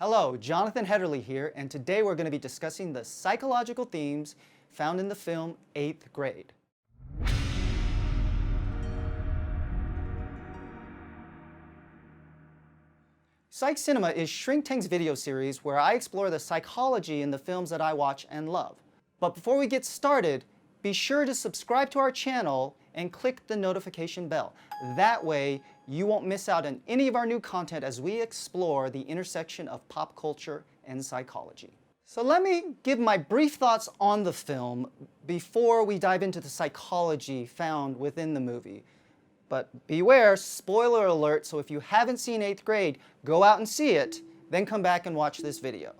Hello, Jonathan Hedderly here, and today we're going to be discussing the psychological themes found in the film 8th Grade. Psych Cinema is Shrink Tank's video series where I explore the psychology in the films that I watch and love. But before we get started, be sure to subscribe to our channel and click the notification bell. That way, you won't miss out on any of our new content as we explore the intersection of pop culture and psychology. So let me give my brief thoughts on the film before we dive into the psychology found within the movie. But beware, spoiler alert, so if you haven't seen 8th Grade, go out and see it, then come back and watch this video.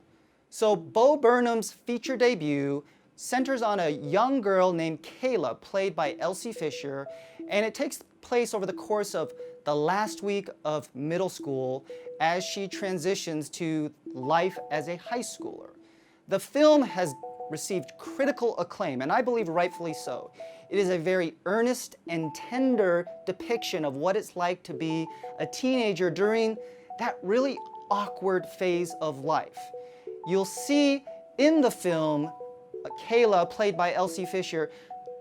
So Bo Burnham's feature debut centers on a young girl named Kayla, played by Elsie Fisher, and it takes place over the course of the last week of middle school as she transitions to life as a high schooler. The film has received critical acclaim, and I believe rightfully so. It is a very earnest and tender depiction of what it's like to be a teenager during that really awkward phase of life. You'll see in the film Kayla, played by Elsie Fisher,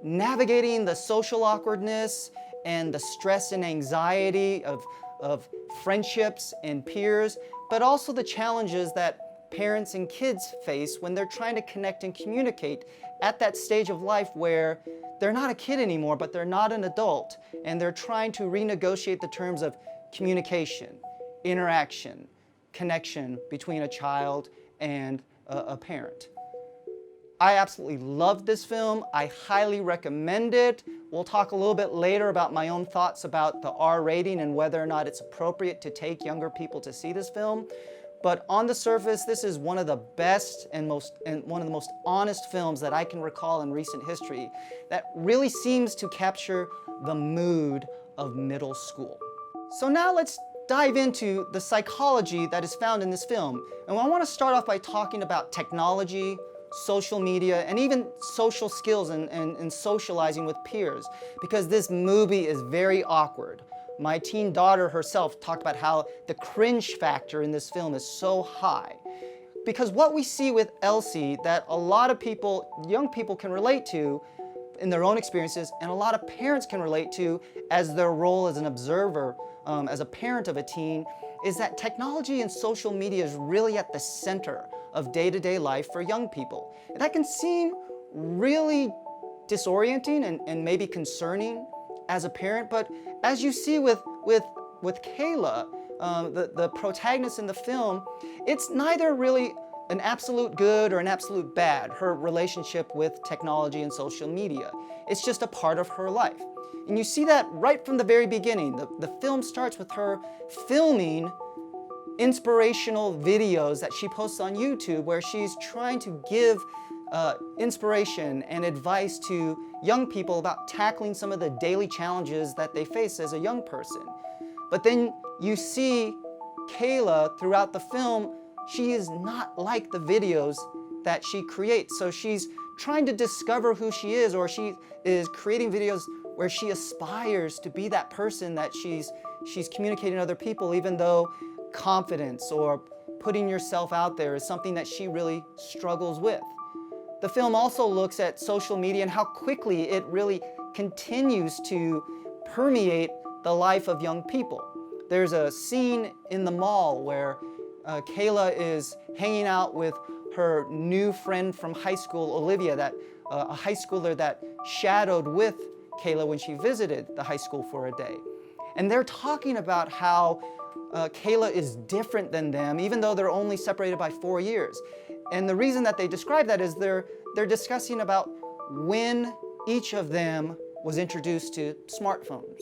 navigating the social awkwardness and the stress and anxiety of friendships and peers, but also the challenges that parents and kids face when they're trying to connect and communicate at that stage of life where they're not a kid anymore, but they're not an adult, and they're trying to renegotiate the terms of communication, interaction, connection between a child and a parent. I absolutely loved this film. I highly recommend it. We'll talk a little bit later about my own thoughts about the R rating and whether or not it's appropriate to take younger people to see this film. But on the surface, this is one of the best and one of the most honest films that I can recall in recent history that really seems to capture the mood of middle school. So now let's dive into the psychology that is found in this film. And I want to start off by talking about technology, social media, and even social skills and socializing with peers, because this movie is very awkward. My teen daughter herself talked about how the cringe factor in this film is so high. Because what we see with Elsie that a lot of people, young people, can relate to in their own experiences, and a lot of parents can relate to as their role as an observer, as a parent of a teen, is that technology and social media is really at the center of day-to-day life for young people. That can seem really disorienting and maybe concerning as a parent, but as you see with Kayla, the protagonist in the film, it's neither really an absolute good or an absolute bad, her relationship with technology and social media. It's just a part of her life. And you see that right from the very beginning. The film starts with her filming inspirational videos that she posts on YouTube where she's trying to give inspiration and advice to young people about tackling some of the daily challenges that they face as a young person. But then you see Kayla throughout the film, she is not like the videos that she creates. So she's trying to discover who she is, or she is creating videos where she aspires to be that person that she's communicating to other people, even though confidence or putting yourself out there is something that she really struggles with. The film also looks at social media and how quickly it really continues to permeate the life of young people. There's a scene in the mall where Kayla is hanging out with her new friend from high school, Olivia, a high schooler that shadowed with Kayla when she visited the high school for a day. And they're talking about how Kayla is different than them, even though they're only separated by 4 years. And the reason that they describe that is they're discussing about when each of them was introduced to smartphones.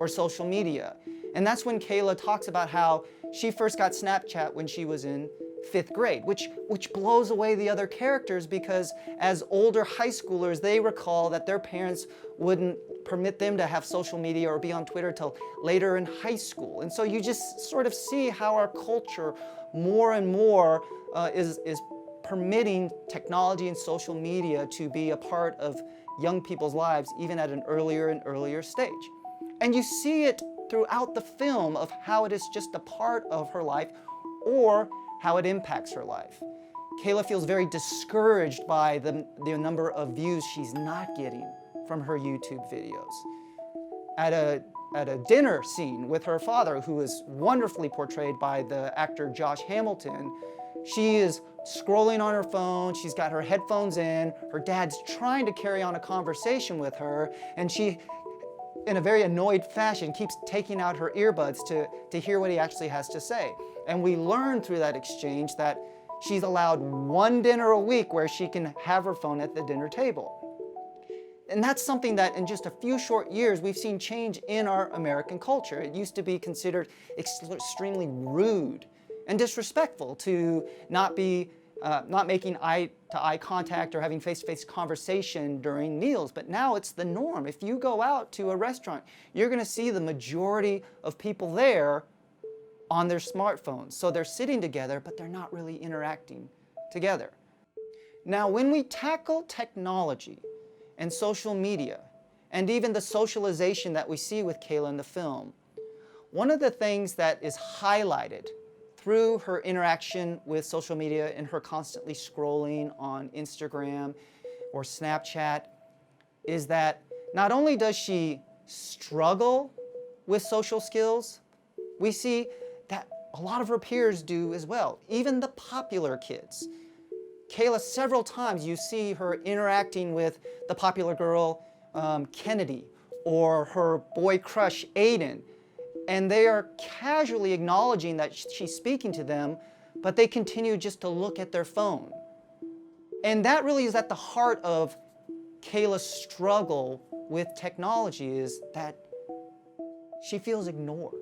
Or social media. And that's when Kayla talks about how she first got Snapchat when she was in 5th grade, which blows away the other characters, because as older high schoolers, they recall that their parents wouldn't permit them to have social media or be on Twitter till later in high school. And so you just sort of see how our culture more and more is permitting technology and social media to be a part of young people's lives, even at an earlier and earlier stage. And you see it throughout the film of how it is just a part of her life or how it impacts her life. Kayla feels very discouraged by the number of views she's not getting from her YouTube videos. At a dinner scene with her father, who is wonderfully portrayed by the actor Josh Hamilton, she is scrolling on her phone, she's got her headphones in, her dad's trying to carry on a conversation with her, and she, in a very annoyed fashion, keeps taking out her earbuds to hear what he actually has to say. And we learn through that exchange that she's allowed one dinner a week where she can have her phone at the dinner table. And that's something that in just a few short years we've seen change in our American culture. It used to be considered extremely rude and disrespectful to not making eye-to-eye contact or having face-to-face conversation during meals. But now it's the norm. If you go out to a restaurant, you're going to see the majority of people there on their smartphones. So they're sitting together, but they're not really interacting together. Now, when we tackle technology and social media, and even the socialization that we see with Kayla in the film, one of the things that is highlighted through her interaction with social media and her constantly scrolling on Instagram or Snapchat is that not only does she struggle with social skills, we see that a lot of her peers do as well, even the popular kids. Kayla, several times you see her interacting with the popular girl, Kennedy, or her boy crush, Aiden, and they are casually acknowledging that she's speaking to them, but they continue just to look at their phone. And that really is at the heart of Kayla's struggle with technology, is that she feels ignored.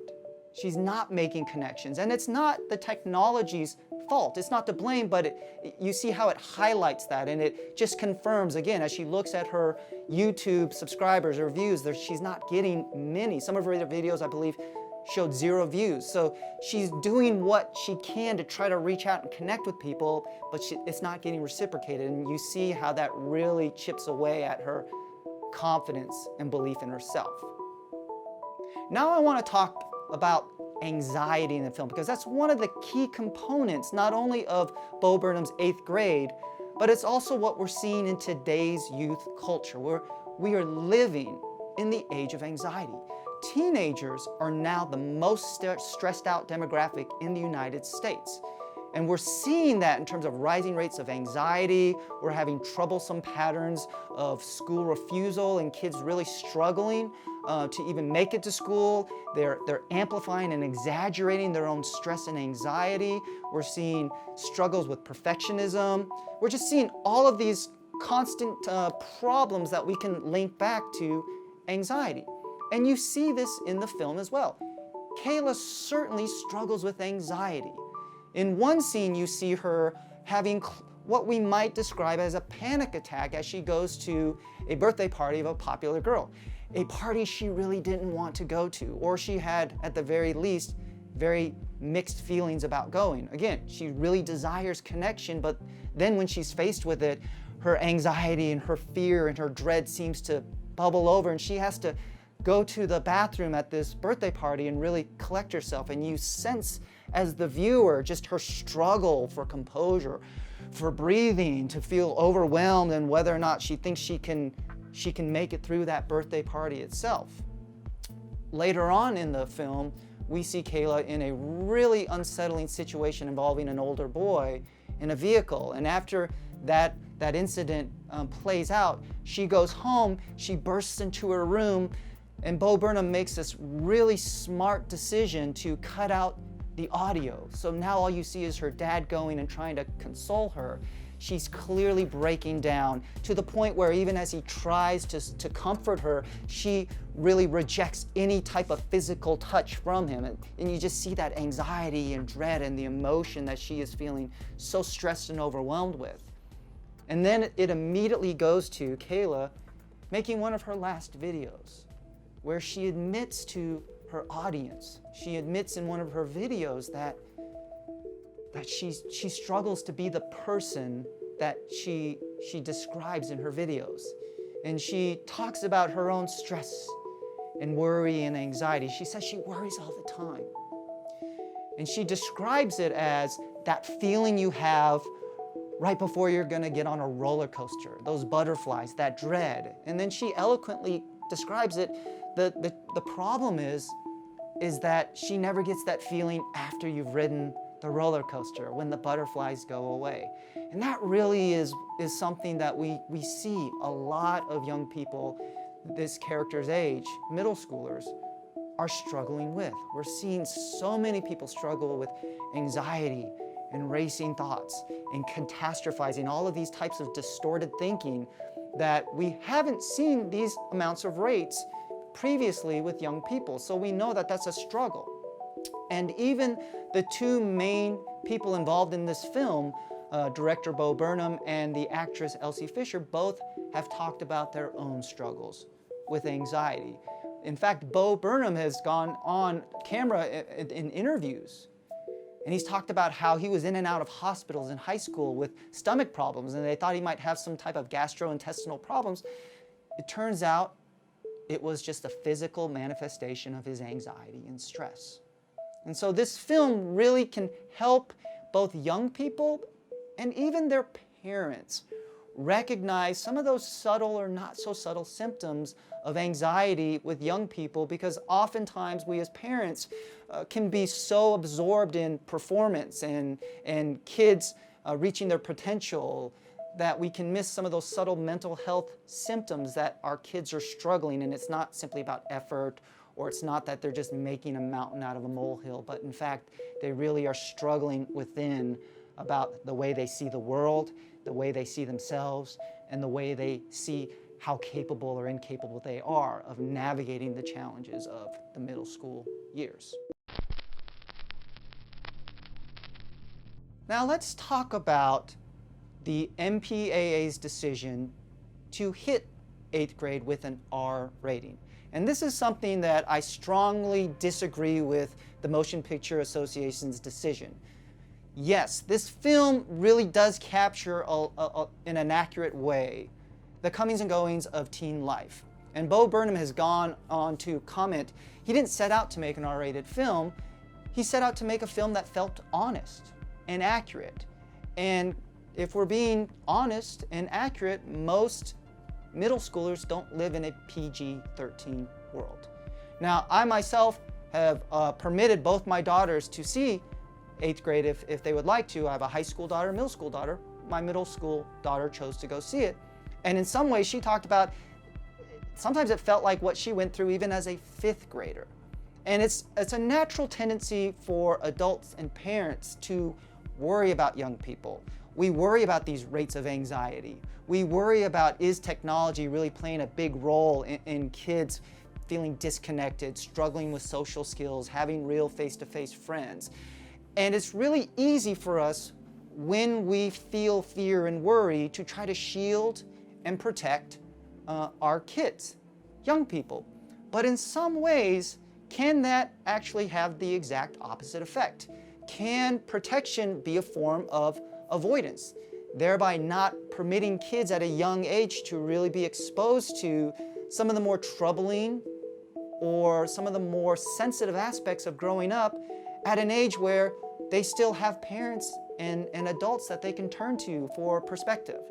She's not making connections, and it's not the technology's fault. It's not to blame, but you see how it highlights that, and it just confirms, again, as she looks at her YouTube subscribers or views, she's not getting many. Some of her videos, I believe, showed 0 views. So she's doing what she can to try to reach out and connect with people, but it's not getting reciprocated, and you see how that really chips away at her confidence and belief in herself. Now I want to talk about anxiety in the film, because that's one of the key components not only of Bo Burnham's 8th grade, but it's also what we're seeing in today's youth culture, where we are living in the age of anxiety. Teenagers are now the most stressed out demographic in the United States. And we're seeing that in terms of rising rates of anxiety. We're having troublesome patterns of school refusal and kids really struggling to even make it to school. They're amplifying and exaggerating their own stress and anxiety. We're seeing struggles with perfectionism. We're just seeing all of these constant problems that we can link back to anxiety. And you see this in the film as well. Kayla certainly struggles with anxiety. In one scene, you see her having what we might describe as a panic attack as she goes to a birthday party of a popular girl, a party she really didn't want to go to, or she had, at the very least, very mixed feelings about going. Again, she really desires connection, but then when she's faced with it, her anxiety and her fear and her dread seems to bubble over, and she has to go to the bathroom at this birthday party and really collect herself. And you sense, as the viewer, just her struggle for composure, for breathing, to feel overwhelmed, and whether or not she thinks she can make it through that birthday party itself. Later on in the film, we see Kayla in a really unsettling situation involving an older boy in a vehicle. And after that incident plays out, she goes home, she bursts into her room, and Bo Burnham makes this really smart decision to cut out the audio. So now all you see is her dad going and trying to console her. She's clearly breaking down to the point where even as he tries to comfort her, she really rejects any type of physical touch from him. And you just see that anxiety and dread and the emotion that she is feeling so stressed and overwhelmed with. And then it immediately goes to Kayla making one of her last videos, where she admits to her audience, she admits in one of her videos that she struggles to be the person that she describes in her videos. And she talks about her own stress and worry and anxiety. She says she worries all the time. And she describes it as that feeling you have right before you're going to get on a roller coaster, those butterflies, that dread. And then she eloquently describes it. The problem is that she never gets that feeling after you've ridden the roller coaster, when the butterflies go away. And that really is something that we see a lot of young people this character's age, middle schoolers, are struggling with. We're seeing so many people struggle with anxiety and racing thoughts and catastrophizing, all of these types of distorted thinking that we haven't seen these amounts of rates previously with young people. So we know that that's a struggle. And even the two main people involved in this film, director Bo Burnham and the actress Elsie Fisher, both have talked about their own struggles with anxiety. In fact, Bo Burnham has gone on camera in interviews, and he's talked about how he was in and out of hospitals in high school with stomach problems, and they thought he might have some type of gastrointestinal problems. It turns out it was just a physical manifestation of his anxiety and stress. And so this film really can help both young people and even their parents recognize some of those subtle or not so subtle symptoms of anxiety with young people, because oftentimes we as parents can be so absorbed in performance and kids reaching their potential that we can miss some of those subtle mental health symptoms that our kids are struggling. And it's not simply about effort, or it's not that they're just making a mountain out of a molehill, but in fact, they really are struggling within about the way they see the world, the way they see themselves, and the way they see how capable or incapable they are of navigating the challenges of the middle school years. Now let's talk about the MPAA's decision to hit 8th grade with an R rating. And this is something that I strongly disagree with the Motion Picture Association's decision. Yes, this film really does capture in an accurate way the comings and goings of teen life. And Bo Burnham has gone on to comment, he didn't set out to make an R-rated film, he set out to make a film that felt honest and accurate. And if we're being honest and accurate, most middle schoolers don't live in a PG-13 world. Now, I myself have permitted both my daughters to see 8th grade if they would like to. I have a high school daughter, a middle school daughter. My middle school daughter chose to go see it. And in some ways, she talked about, sometimes it felt like what she went through even as a 5th grader. And it's a natural tendency for adults and parents to worry about young people. We worry about these rates of anxiety. We worry about, is technology really playing a big role in kids feeling disconnected, struggling with social skills, having real face-to-face friends. And it's really easy for us when we feel fear and worry to try to shield and protect our kids, young people. But in some ways, can that actually have the exact opposite effect? Can protection be a form of avoidance, thereby not permitting kids at a young age to really be exposed to some of the more troubling or some of the more sensitive aspects of growing up at an age where they still have parents and adults that they can turn to for perspective,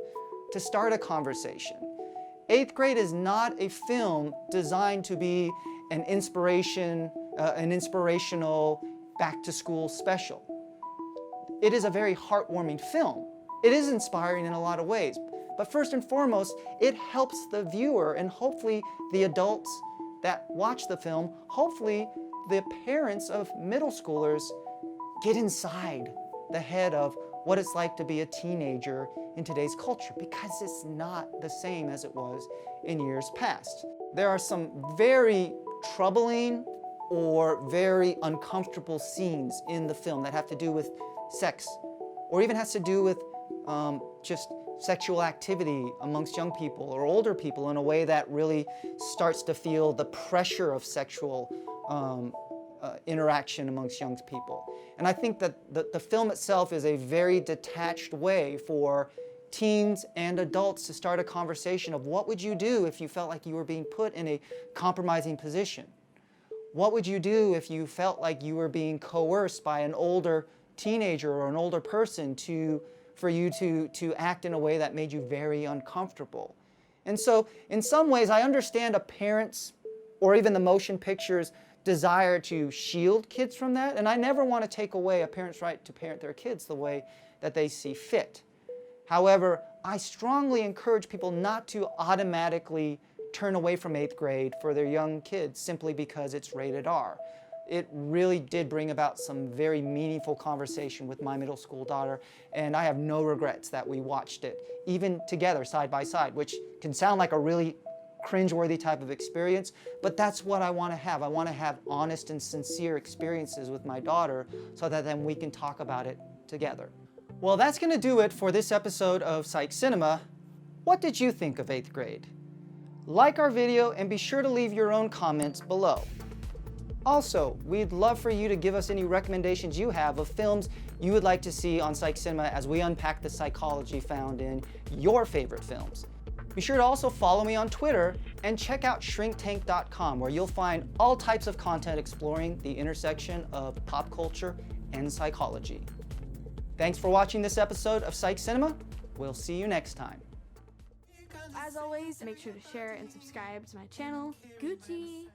to start a conversation. 8th grade is not a film designed to be an inspirational back-to-school special. It is a very heartwarming film. It is inspiring in a lot of ways. But first and foremost, it helps the viewer and hopefully the adults that watch the film, hopefully the parents of middle schoolers get inside the head of what it's like to be a teenager in today's culture, because it's not the same as it was in years past. There are some very troubling or very uncomfortable scenes in the film that have to do with sex, or even has to do with just sexual activity amongst young people or older people in a way that really starts to feel the pressure of sexual interaction amongst young people. And I think that the film itself is a very detached way for teens and adults to start a conversation of what would you do if you felt like you were being put in a compromising position? What would you do if you felt like you were being coerced by an older teenager or an older person for you to act in a way that made you very uncomfortable? And so, in some ways, I understand a parent's or even the motion picture's desire to shield kids from that, and I never want to take away a parent's right to parent their kids the way that they see fit. However, I strongly encourage people not to automatically turn away from 8th grade for their young kids simply because it's rated R. It really did bring about some very meaningful conversation with my middle school daughter, and I have no regrets that we watched it, even together, side by side, which can sound like a really cringeworthy type of experience, but that's what I want to have. I want to have honest and sincere experiences with my daughter so that then we can talk about it together. Well, that's going to do it for this episode of Psych Cinema. What did you think of 8th grade? Like our video and be sure to leave your own comments below. Also, we'd love for you to give us any recommendations you have of films you would like to see on Psych Cinema as we unpack the psychology found in your favorite films. Be sure to also follow me on Twitter and check out shrinktank.com, where you'll find all types of content exploring the intersection of pop culture and psychology. Thanks for watching this episode of Psych Cinema. We'll see you next time. As always, make sure to share and subscribe to my channel. Gucci!